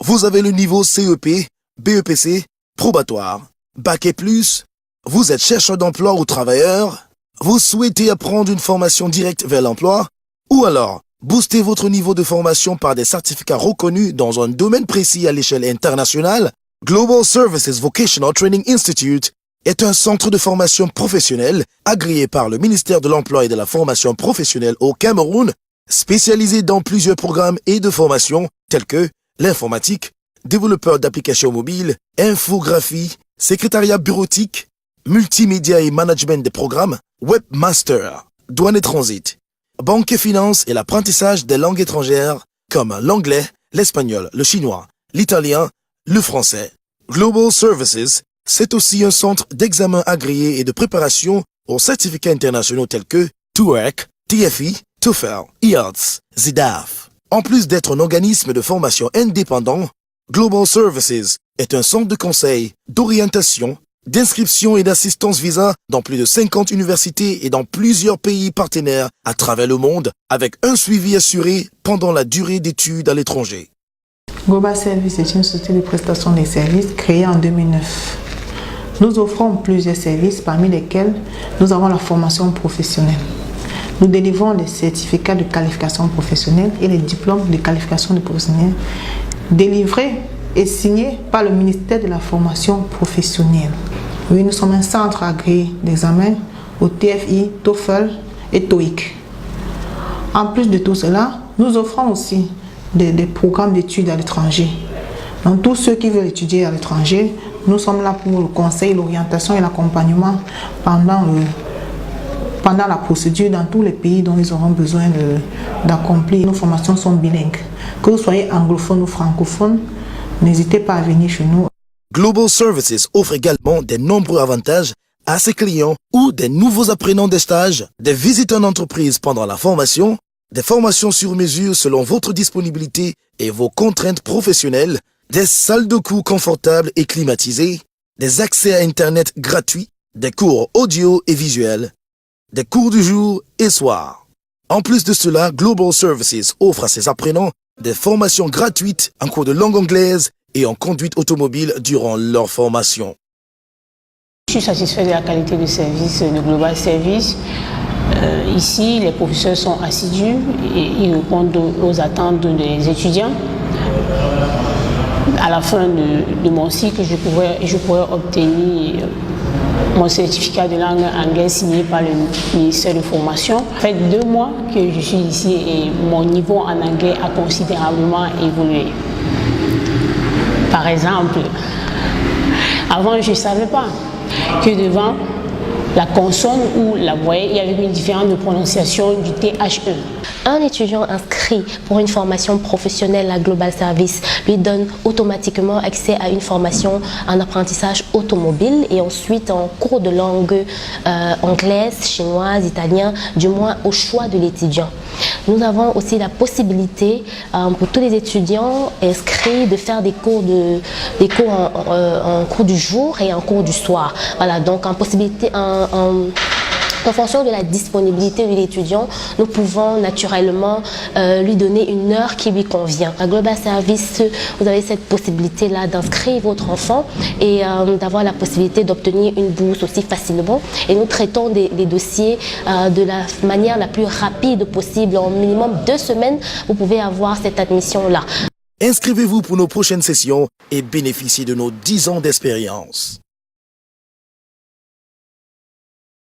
Vous avez le niveau CEP, BEPC, probatoire, Bac et plus. Vous êtes chercheur d'emploi ou travailleur. Vous souhaitez apprendre une formation directe vers l'emploi. Ou alors, booster votre niveau de formation par des certificats reconnus dans un domaine précis à l'échelle internationale. Global Services Vocational Training Institute est un centre de formation professionnelle agréé par le ministère de l'Emploi et de la Formation professionnelle au Cameroun, spécialisé dans plusieurs programmes et de formation tels que l'informatique, développeur d'applications mobiles, infographie, secrétariat bureautique, multimédia et management des programmes, webmaster, douane et transit, banque et finance et l'apprentissage des langues étrangères comme l'anglais, l'espagnol, le chinois, l'italien, le français. Global Services, c'est aussi un centre d'examen agréé et de préparation aux certificats internationaux tels que TOEIC, TFE, TOEFL, IELTS, ZDAF. En plus d'être un organisme de formation indépendant, Global Services est un centre de conseil, d'orientation, d'inscription et d'assistance visa dans plus de 50 universités et dans plusieurs pays partenaires à travers le monde, avec un suivi assuré pendant la durée d'études à l'étranger. Global Service est une société de prestation des services créée en 2009. Nous offrons plusieurs services, parmi lesquels nous avons la formation professionnelle. Nous délivrons des certificats de qualification professionnelle et les diplômes de qualification de professionnel délivrés et signés par le ministère de la Formation professionnelle. Oui, nous sommes un centre agréé d'examen au TFI, TOEFL et TOEIC. En plus de tout cela, nous offrons aussi des programmes d'études à l'étranger. Donc, tous ceux qui veulent étudier à l'étranger, nous sommes là pour le conseil, l'orientation et l'accompagnement pendant la procédure dans tous les pays dont ils auront besoin d'accomplir. Nos formations sont bilingues. Que vous soyez anglophone ou francophone, n'hésitez pas à venir chez nous. Global Services offre également de nombreux avantages à ses clients ou des nouveaux apprenants des stages, des visites en entreprise pendant la formation, des formations sur mesure selon votre disponibilité et vos contraintes professionnelles, des salles de cours confortables et climatisées, des accès à Internet gratuits, des cours audio et visuels, des cours du jour et soir. En plus de cela, Global Services offre à ses apprenants des formations gratuites en cours de langue anglaise et en conduite automobile durant leur formation. Je suis satisfait de la qualité de service de Global Service. Ici, les professeurs sont assidus et ils répondent aux attentes des étudiants. À la fin de mon cycle, je pourrais obtenir mon certificat de langue anglaise signé par le ministère de Formation. Ça fait 2 mois que je suis ici et mon niveau en anglais a considérablement évolué. Par exemple, avant je ne savais pas que devant la consonne ou la voyelle, il y avait une différence de prononciation du THE. Un étudiant inscrit pour une formation professionnelle à Global Service lui donne automatiquement accès à une formation en apprentissage automobile et ensuite en cours de langue anglaise, chinoise, italien, du moins au choix de l'étudiant. Nous avons aussi la possibilité pour tous les étudiants inscrits de faire des cours en cours du jour et en cours du soir. Voilà, donc en fonction de la disponibilité de l'étudiant, nous pouvons naturellement lui donner une heure qui lui convient. À Global Service, vous avez cette possibilité-là d'inscrire votre enfant et d'avoir la possibilité d'obtenir une bourse aussi facilement. Et nous traitons des dossiers de la manière la plus rapide possible. En minimum 2 semaines, vous pouvez avoir cette admission-là. Inscrivez-vous pour nos prochaines sessions et bénéficiez de nos 10 ans d'expérience.